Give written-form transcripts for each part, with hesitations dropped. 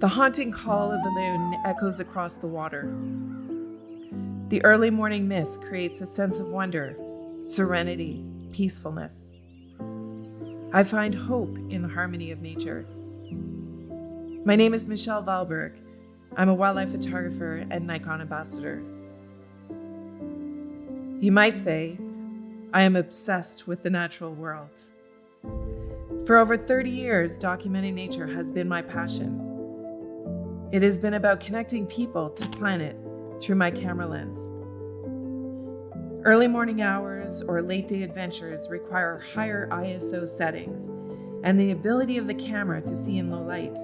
The haunting call of the loon echoes across the water. The early morning mist creates a sense of wonder, serenity, peacefulness. I find hope in the harmony of nature. My name is Michelle Valberg. I'm a wildlife photographer and Nikon Ambassador. You might say, I am obsessed with the natural world. For over 30 years, documenting nature has been my passion. It has been about connecting people to planet through my camera lens. Early morning hours or late day adventures require higher ISO settings and the ability of the camera to see in low light.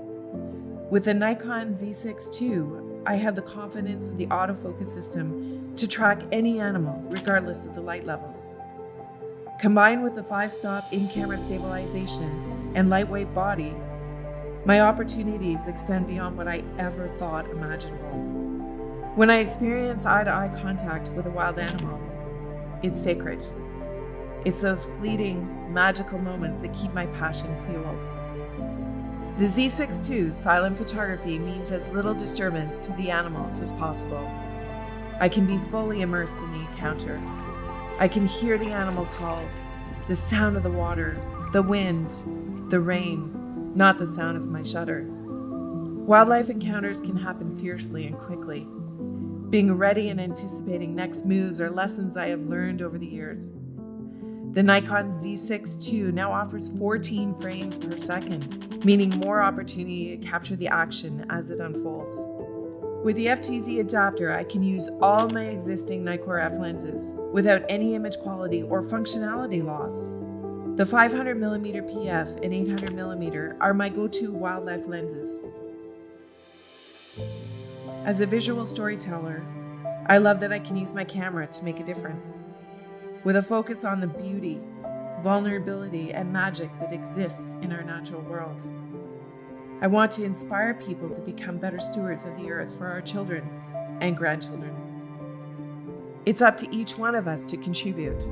With the Nikon Z6 II, I have the confidence of the autofocus system to track any animal regardless of the light levels. Combined with the 5-stop in-camera stabilization and lightweight body, my opportunities extend beyond what I ever thought imaginable. When I experience eye-to-eye contact with a wild animal, it's sacred. It's those fleeting, magical moments that keep my passion fueled. The Z6 II silent photography means as little disturbance to the animals as possible. I can be fully immersed in the encounter. I can hear the animal calls, the sound of the water, the wind, the rain, not the sound of my shutter. Wildlife encounters can happen fiercely and quickly. Being ready and anticipating next moves or lessons I have learned over the years. The Nikon Z6 II now offers 14 frames per second, meaning more opportunity to capture the action as it unfolds. With the FTZ adapter, I can use all my existing Nikkor F lenses without any image quality or functionality loss. The 500mm PF and 800mm are my go-to wildlife lenses. As a visual storyteller, I love that I can use my camera to make a difference, with a focus on the beauty, vulnerability, and magic that exists in our natural world. I want to inspire people to become better stewards of the earth for our children and grandchildren. It's up to each one of us to contribute,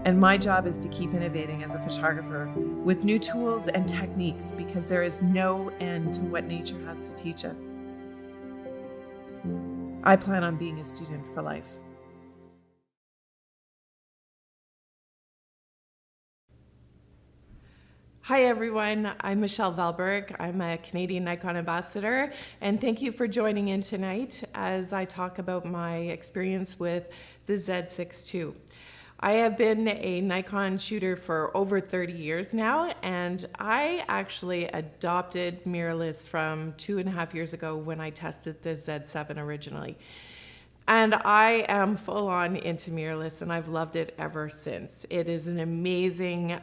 and my job is to keep innovating as a photographer with new tools and techniques because there is no end to what nature has to teach us. I plan on being a student for life. Hi everyone, I'm Michelle Valberg. I'm a Canadian Nikon Ambassador, and thank you for joining in tonight as I talk about my experience with the Z6 II. I have been a Nikon shooter for over 30 years now, and I actually adopted mirrorless from 2.5 years ago when I tested the Z7 originally. And I am full on into mirrorless, and I've loved it ever since. It is an amazing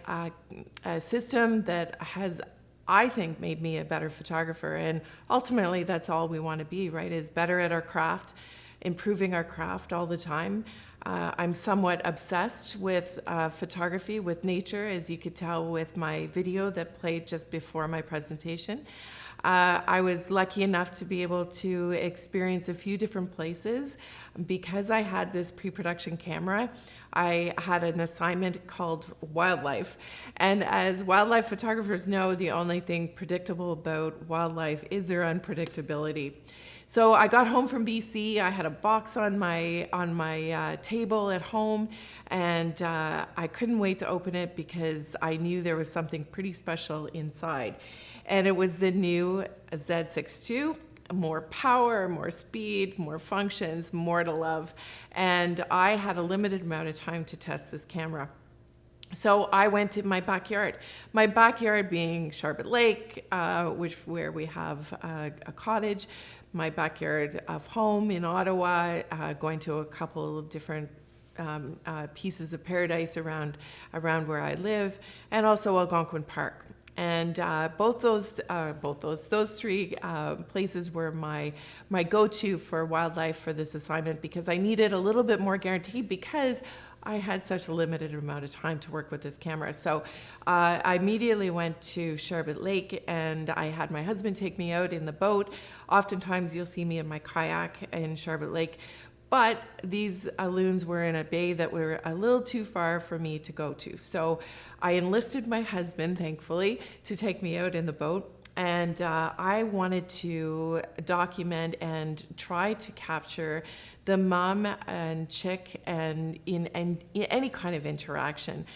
system that has, I think, made me a better photographer. And ultimately, that's all we want to be, right? Is better at our craft, improving our craft all the time. I'm somewhat obsessed with photography, with nature, as you could tell with my video that played just before my presentation. I was lucky enough to be able to experience a few different places. Because I had this pre-production camera, I had an assignment called wildlife. And as wildlife photographers know, the only thing predictable about wildlife is their unpredictability. So I got home from BC, I had a box on my table at home, and I couldn't wait to open it because I knew there was something pretty special inside. And it was the new Z6 II, more power, more speed, more functions, more to love. And I had a limited amount of time to test this camera. So I went to my backyard. My backyard being Sharbot Lake, where we have a cottage. My backyard of home in Ottawa, going to a couple of different pieces of paradise around where I live, and also Algonquin Park. And those three places were my go-to for wildlife for this assignment because I needed a little bit more guarantee because I had such a limited amount of time to work with this camera. So I immediately went to Sharbot Lake, and I had my husband take me out in the boat. Oftentimes you'll see me in my kayak in Sharbot Lake, but these loons were in a bay that were a little too far for me to go to. So I enlisted my husband, thankfully, to take me out in the boat. And I wanted to document and try to capture the mom and chick and in any kind of interaction.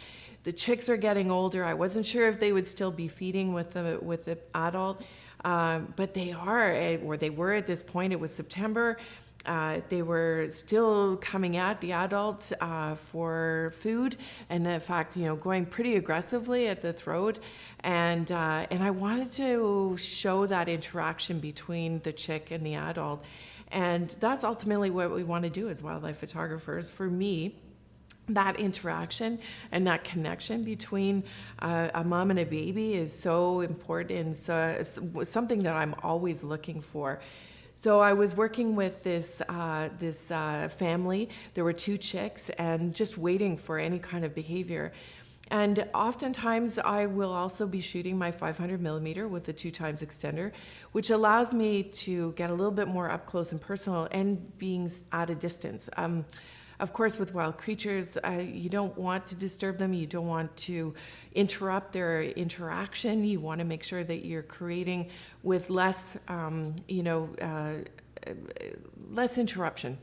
The chicks are getting older. I wasn't sure if they would still be feeding with the adult, but they are, or they were at this point. It was September. They were still coming at the adult for food, and in fact, going pretty aggressively at the throat. And I wanted to show that interaction between the chick and the adult, and that's ultimately what we want to do as wildlife photographers. For me, that interaction and that connection between a mom and a baby is so important. So it's something that I'm always looking for. So I was working with this family. There were 2 chicks, and just waiting for any kind of behavior. And oftentimes I will also be shooting my 500 millimeter with the 2x extender, which allows me to get a little bit more up close and personal and being at a distance. Of course, with wild creatures, you don't want to disturb them. You don't want to interrupt their interaction. You want to make sure that you're creating with less, less interruption.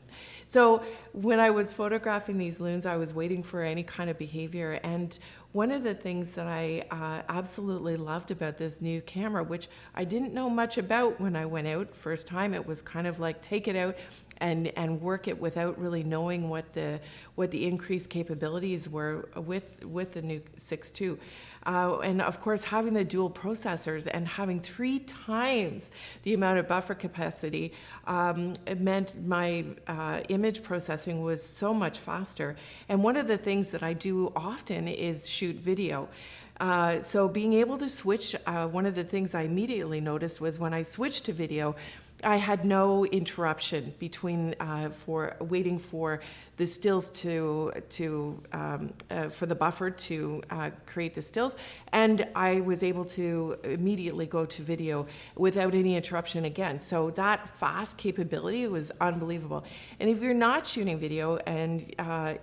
So when I was photographing these loons, I was waiting for any kind of behavior. And one of the things that I absolutely loved about this new camera, which I didn't know much about when I went out first time, it was kind of like take it out and work it without really knowing what the increased capabilities were with the new 6.2. And of course, having the dual processors and having 3 times the amount of buffer capacity, it meant my image processing was so much faster. And one of the things that I do often is shoot video. So being able to switch, one of the things I immediately noticed was when I switched to video, I had no interruption between for waiting for the stills for the buffer to create the stills, and I was able to immediately go to video without any interruption again. So that fast capability was unbelievable. And if you're not shooting video, and I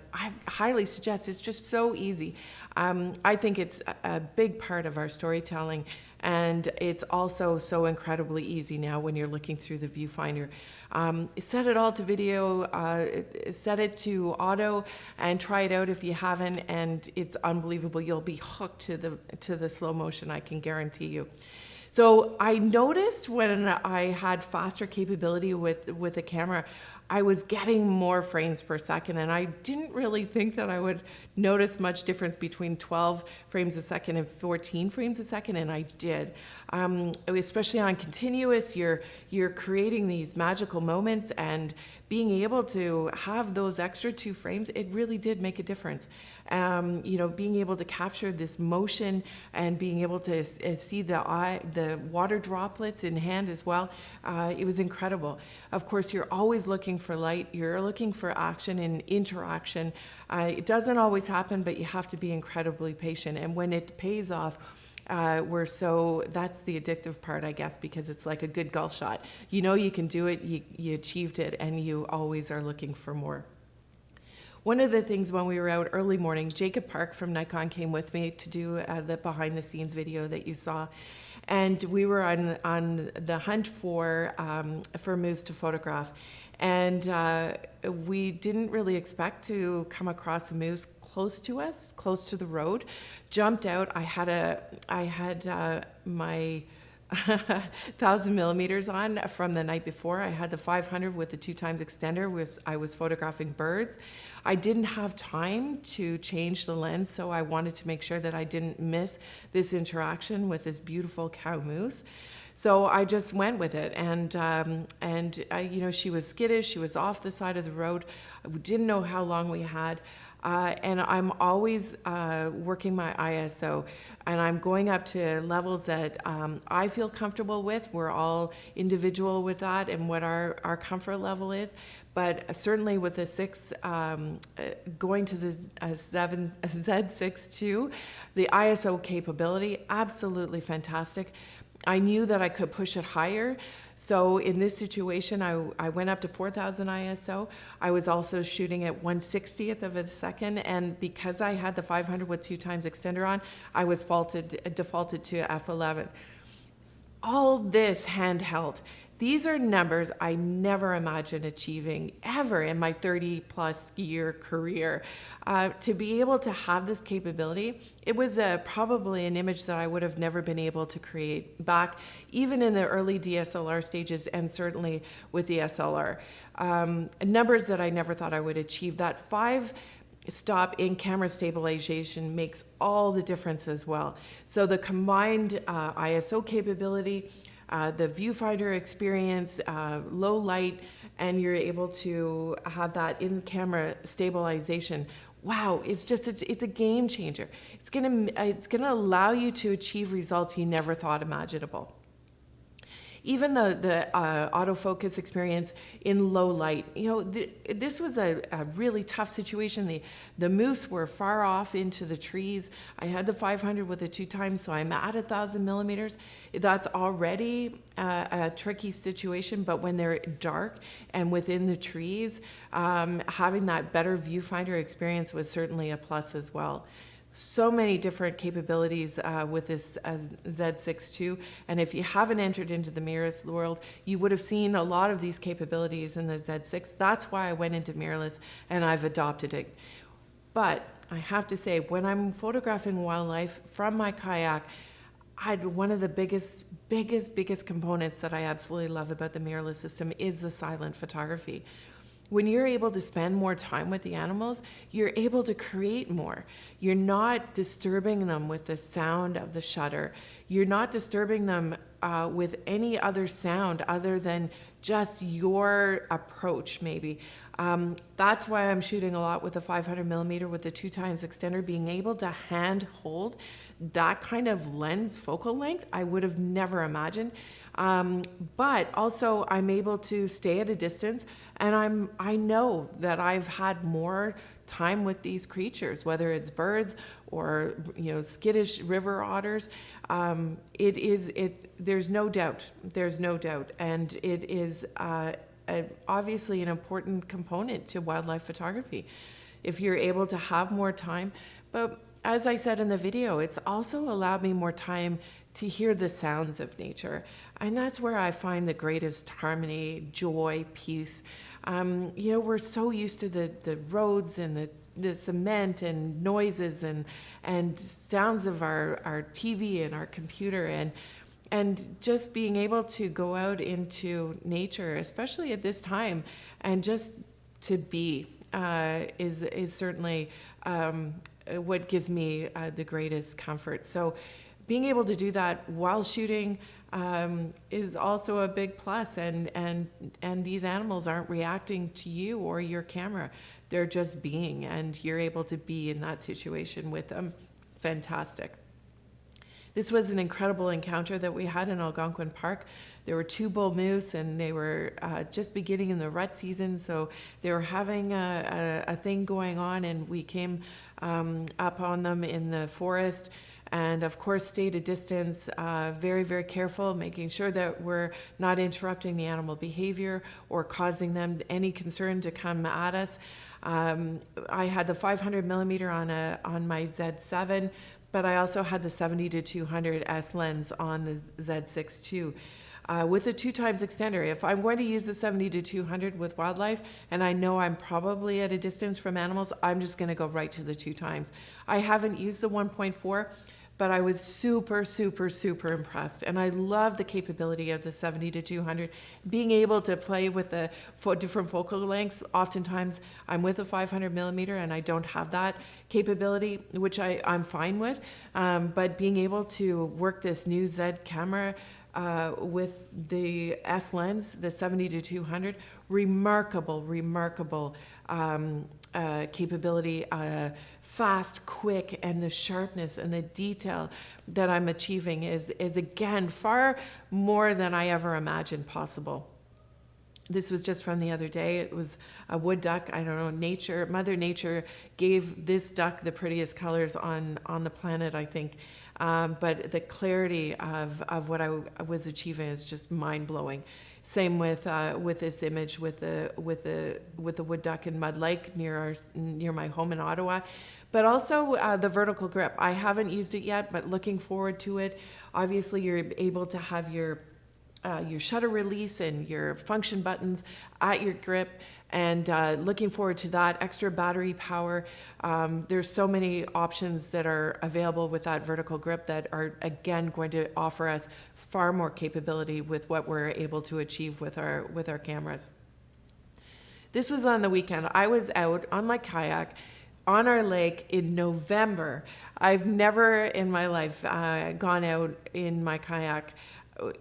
highly suggest, it's just so easy. I think it's a big part of our storytelling. And it's also so incredibly easy now when you're looking through the viewfinder. Set it all to video, set it to auto, and try it out if you haven't, and it's unbelievable. You'll be hooked to the slow motion, I can guarantee you. So I noticed when I had faster capability with the camera, I was getting more frames per second, and I didn't really think that I would notice much difference between 12 frames a second and 14 frames a second, and I did. Especially on continuous, you're creating these magical moments, and being able to have those extra 2 frames, it really did make a difference. Being able to capture this motion and being able to see the water droplets in hand as well, it was incredible. Of course, you're always looking for light, you're looking for action and interaction. It doesn't always happen, but you have to be incredibly patient. And when it pays off, that's the addictive part, I guess, because it's like a good golf shot. You know you can do it, you achieved it, and you always are looking for more. One of the things when we were out early morning, Jacob Park from Nikon came with me to do the behind the scenes video that you saw. And we were on the hunt for moose to photograph. And we didn't really expect to come across a moose close to us, close to the road. Jumped out. I had my 1,000 millimeters on from the night before. I had the 500 with the 2x extender. I was photographing birds. I didn't have time to change the lens, so I wanted to make sure that I didn't miss this interaction with this beautiful cow moose. So I just went with it, and she was skittish. She was off the side of the road. We didn't know how long we had. And I'm always working my ISO, and I'm going up to levels that I feel comfortable with. We're all individual with that and what our comfort level is. But certainly with the 6, going to the Z6 II, the ISO capability, absolutely fantastic. I knew that I could push it higher. So in this situation, I went up to 4,000 ISO. I was also shooting at 1/60th of a second, and because I had the 500 with 2x extender on, I was defaulted to f11. All this handheld. These are numbers I never imagined achieving ever in my 30 plus year career. To be able to have this capability, it was probably an image that I would have never been able to create back even in the early DSLR stages, and certainly with the SLR. Numbers that I never thought I would achieve. That 5-stop in-camera stabilization makes all the difference as well. So the combined ISO capability, the viewfinder experience, low light, and you're able to have that in-camera stabilization. Wow, it's a game changer. It's gonna allow you to achieve results you never thought imaginable. Even the autofocus experience in low light, this was a really tough situation. The moose were far off into the trees. I had the 500 with the 2x, so I'm at 1,000 millimeters. That's already a tricky situation, but when they're dark and within the trees, having that better viewfinder experience was certainly a plus as well. So many different capabilities with this Z6 II, and if you haven't entered into the mirrorless world, you would have seen a lot of these capabilities in the Z6. That's why I went into mirrorless, and I've adopted it. But I have to say, when I'm photographing wildlife from my kayak, one of the biggest components that I absolutely love about the mirrorless system is the silent photography. When you're able to spend more time with the animals, you're able to create more. You're not disturbing them with the sound of the shutter. You're not disturbing them with any other sound other than just your approach, maybe. That's why I'm shooting a lot with a 500 millimeter with the 2x extender. Being able to hand hold that kind of lens focal length, I would have never imagined. But also I'm able to stay at a distance, and I know that I've had more time with these creatures, whether it's birds or skittish river otters. There's no doubt, and it is obviously an important component to wildlife photography if you're able to have more time. But as I said in the video, it's also allowed me more time to hear the sounds of nature. And that's where I find the greatest harmony, joy, peace. We're so used to the roads and the cement and noises and sounds of our TV and our computer, and just being able to go out into nature, especially at this time, and just to be is certainly what gives me the greatest comfort. So being able to do that while shooting is also a big plus, and these animals aren't reacting to you or your camera. They're just being, and you're able to be in that situation with them. Fantastic. This was an incredible encounter that we had in Algonquin Park. There were 2 bull moose, and they were just beginning in the rut season, so they were having a thing going on, and we came up on them in the forest, and of course stayed a distance, very, very careful, making sure that we're not interrupting the animal behavior or causing them any concern to come at us. I had the 500 millimeter on my Z7, but I also had the 70-200 S lens on the Z6 II. With a 2x extender, if I'm going to use the 70-200 with wildlife, and I know I'm probably at a distance from animals, I'm just going to go right to the 2x. I haven't used the 1.4, but I was super, super, super impressed. And I love the capability of the 70-200, being able to play with the different focal lengths. Oftentimes I'm with a 500 millimeter and I don't have that capability, which I'm fine with. But being able to work this new Z camera with the S lens, the 70-200, remarkable capability, fast, quick, and the sharpness and the detail that I'm achieving is again far more than I ever imagined possible. This was just from the other day. It was a wood duck. I don't know, Mother Nature gave this duck the prettiest colors on the planet, I think. But the clarity of what I was achieving is just mind-blowing. Same with this image with the wood duck in Mud Lake near my home in Ottawa. But also the vertical grip. I haven't used it yet, but looking forward to it. Obviously, you're able to have your shutter release and your function buttons at your grip, and looking forward to that. Extra battery power. There's so many options that are available with that vertical grip that are again going to offer us far more capability with what we're able to achieve with our cameras. This was on the weekend. I was out on my kayak on our lake in November. I've never in my life gone out in my kayak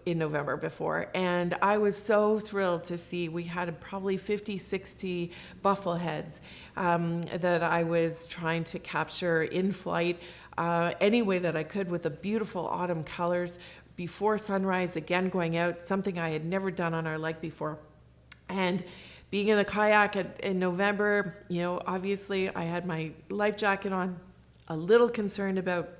in November before, and I was so thrilled to see we had probably 50, 60 buffleheads that I was trying to capture in flight any way that I could with the beautiful autumn colors before sunrise, again going out, something I had never done on our lake before. And being in a kayak in November, obviously I had my life jacket on, a little concerned about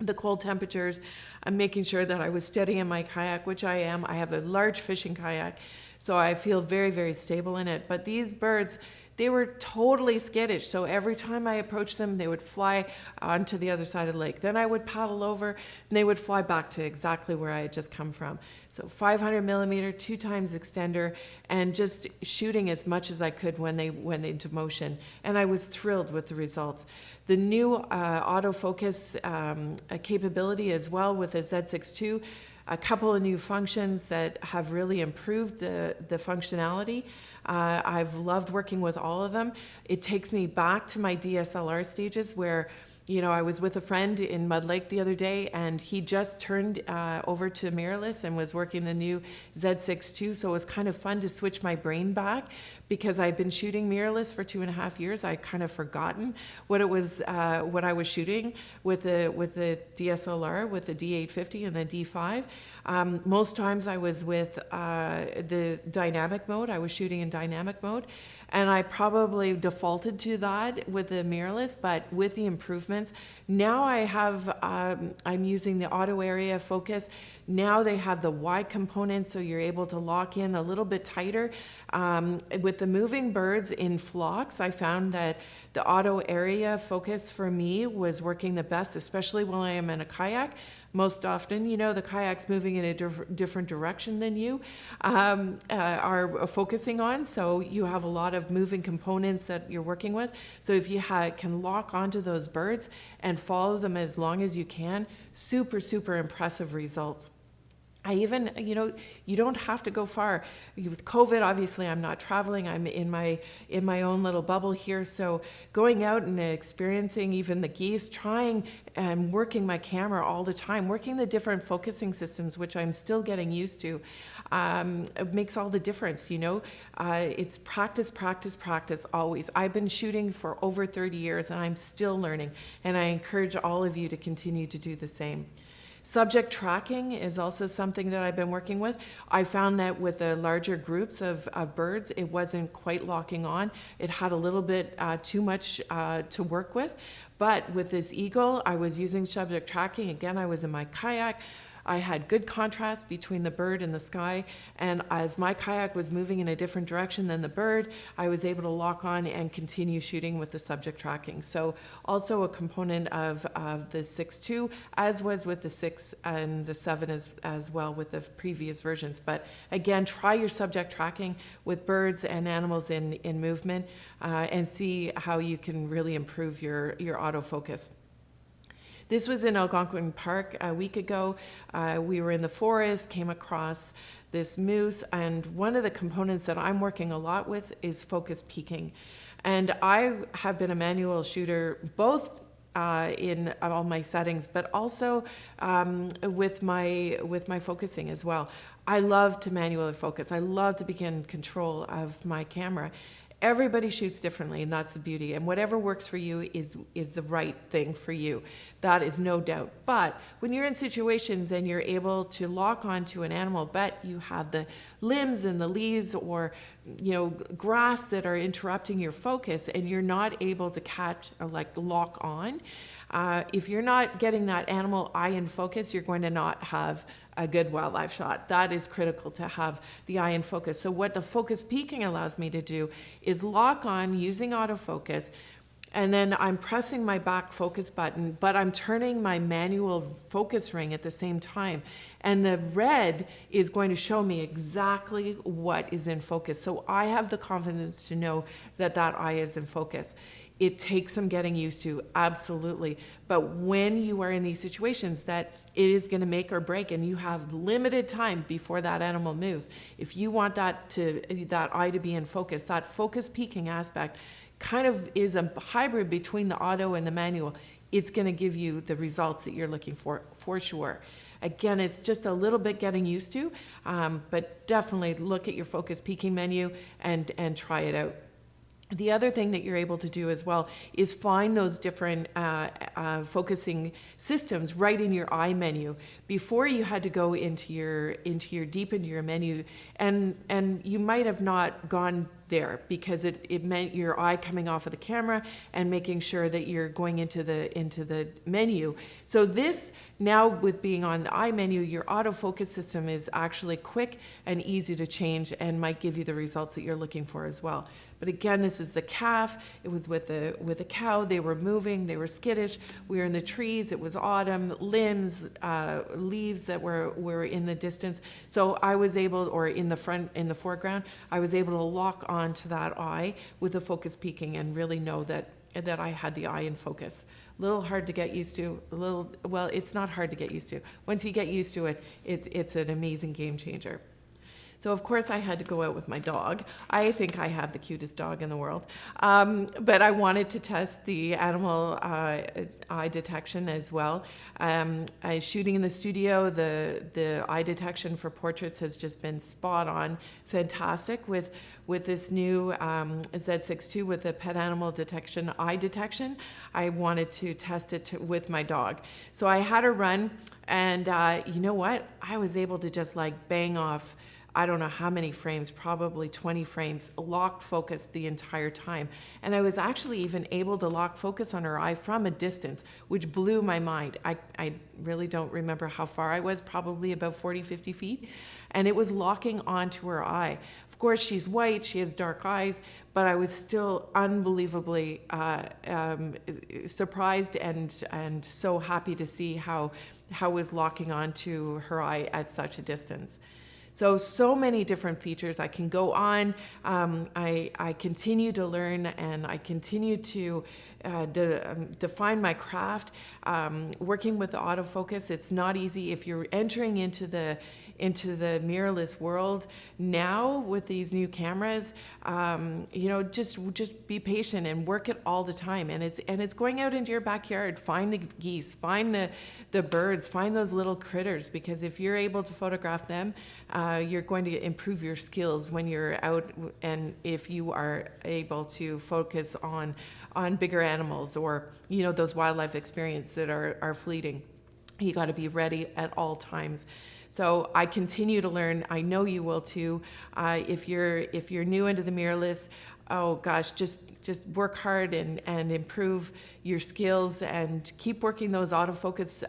the cold temperatures. I'm making sure that I was steady in my kayak, which I am. I have a large fishing kayak, so I feel very, very stable in it. But these birds, they were totally skittish. So every time I approached them, they would fly onto the other side of the lake. Then I would paddle over and they would fly back to exactly where I had just come from. So 500 millimeter, 2x extender, and just shooting as much as I could when they went into motion. And I was thrilled with the results. The new autofocus capability as well with the Z6 II, a couple of new functions that have really improved the functionality. I've loved working with all of them. It takes me back to my DSLR stages where, I was with a friend in Mud Lake the other day, and he just turned over to mirrorless and was working the new Z6 II. So it was kind of fun to switch my brain back because I'd been shooting mirrorless for 2.5 years. I kind of forgotten what it was, what I was shooting with the DSLR, with the D850 and the D5. Most times I was with the dynamic mode. I was shooting in dynamic mode. And I probably defaulted to that with the mirrorless, but with the improvements, now I have, I'm using the auto area focus. Now they have the wide components, so you're able to lock in a little bit tighter. With the moving birds in flocks, I found that the auto area focus for me was working the best, especially when I am in a kayak. Most often, the kayak's moving in a different direction than you are focusing on. So you have a lot of moving components that you're working with. So if you can lock onto those birds and follow them as long as you can, super, super impressive results. I even, you don't have to go far. With COVID, obviously, I'm not traveling. I'm in my own little bubble here. So going out and experiencing even the geese, trying and working my camera all the time, working the different focusing systems, which I'm still getting used to, it makes all the difference, It's practice, practice, practice always. I've been shooting for over 30 years and I'm still learning. And I encourage all of you to continue to do the same. Subject tracking is also something that I've been working with. I found that with the larger groups of birds, it wasn't quite locking on. It had a little bit too much to work with. But with this eagle, I was using subject tracking. Again, I was in my kayak. I had good contrast between the bird and the sky, and as my kayak was moving in a different direction than the bird, I was able to lock on and continue shooting with the subject tracking. So also a component of the 6 II, as was with the 6 and the 7 as well with the previous versions. But again, try your subject tracking with birds and animals in movement and see how you can really improve your autofocus. This was in Algonquin Park a week ago. We were in the forest, came across this moose, and one of the components that I'm working a lot with is focus peaking. And I have been a manual shooter both in all my settings, but also with my focusing as well. I love to manually focus. I love to be in control of my camera. Everybody shoots differently, and that's the beauty. And whatever works for you is the right thing for you. That is no doubt. But when you're in situations and you're able to lock onto an animal, but you have the limbs and the leaves or grass that are interrupting your focus, and you're not able to catch or lock on, if you're not getting that animal eye in focus, you're going to not have a good wildlife shot. That is critical to have the eye in focus. So what the focus peaking allows me to do is lock on using autofocus, And then I'm pressing my back focus button, but I'm turning my manual focus ring at the same time. And the red is going to show me exactly what is in focus. So I have the confidence to know that that eye is in focus. It takes some getting used to, absolutely. But when you are in these situations that it is going to make or break, and you have limited time before that animal moves, if you want that eye to be in focus, that focus peaking aspect kind of is a hybrid between the auto and the manual. It's going to give you the results that you're looking for sure. Again, it's just a little bit getting used to, but definitely look at your focus peaking menu and try it out. The other thing that you're able to do as well is find those different focusing systems right in your eye menu. Before, you had to go into your menu, and you might have not gone there because it meant your eye coming off of the camera and making sure that you're going into the menu. So this, now with being on the eye menu, your autofocus system is actually quick and easy to change and might give you the results that you're looking for as well. But again, this is the calf. It was with a cow. They were moving. They were skittish. We were in the trees. It was autumn. Limbs, leaves that were in the distance. So I was able, or in the foreground, I was able to lock onto that eye with the focus peaking and really know that I had the eye in focus. A little hard to get used to. Well, it's not hard to get used to. Once you get used to it, it's an amazing game changer. So of course I had to go out with my dog. I think I have the cutest dog in the world. But I wanted to test the animal eye detection as well. Shooting in the studio, the eye detection for portraits has just been spot on, fantastic with this new Z6 II with the pet animal detection, eye detection. I wanted to test it with my dog. So I had her run, and you know what? I was able to just like bang off, I don't know how many frames, probably 20 frames, lock focus the entire time. And I was actually even able to lock focus on her eye from a distance, which blew my mind. I really don't remember how far I was, probably about 40, 50 feet. And it was locking onto her eye. Of course, she's white, she has dark eyes, but I was still unbelievably surprised and so happy to see how it was locking onto her eye at such a distance. So many different features. I can go on. I continue to learn, and I continue to define my craft. Working with the autofocus, it's not easy. If you're entering into the mirrorless world now with these new cameras, just be patient and work it all the time. And it's going out into your backyard. Find the geese, find the birds, find those little critters, because if you're able to photograph them, you're going to improve your skills when you're out, and if you are able to focus on bigger animals or those wildlife experiences that are fleeting. You got to be ready at all times. So I continue to learn. I know you will too. If you're new into the mirrorless, oh gosh, just work hard and improve your skills and keep working those autofocus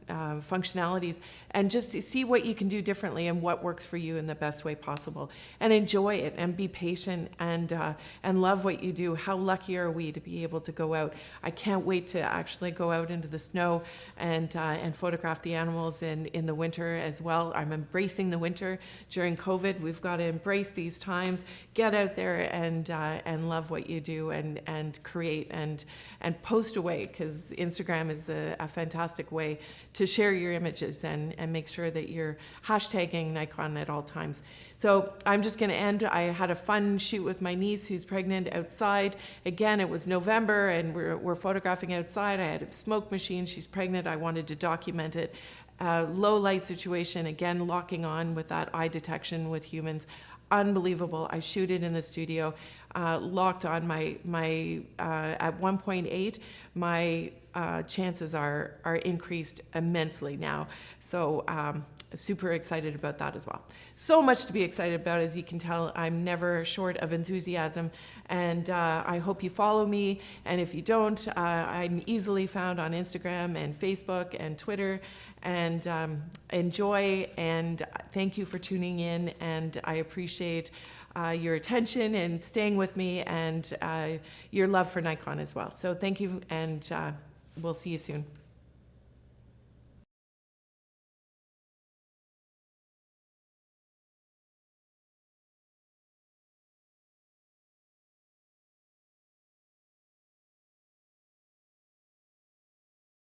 functionalities, and just see what you can do differently and what works for you in the best way possible, and enjoy it and be patient and love what you do. How lucky are we to be able to go out? I can't wait to actually go out into the snow and photograph the animals in the winter as well. I'm embracing the winter during COVID. We've got to embrace these times, get out there and love what you do and create and post away, because Instagram is a fantastic way to share your images and make sure that you're hashtagging Nikon at all times. So I'm just going to end. I had a fun shoot with my niece who's pregnant outside. Again, it was November and we're photographing outside. I had a smoke machine. She's pregnant. I wanted to document it. Low light situation, again, locking on with that eye detection with humans. Unbelievable. I shoot it in the studio, locked on my at 1.8, my chances are increased immensely now. So super excited about that as well. So much to be excited about. As you can tell, I'm never short of enthusiasm, and I hope you follow me. And if you don't, I'm easily found on Instagram and Facebook and Twitter. And enjoy, and thank you for tuning in, and I appreciate your attention and staying with me, and your love for Nikon as well. So thank you, and we'll see you soon.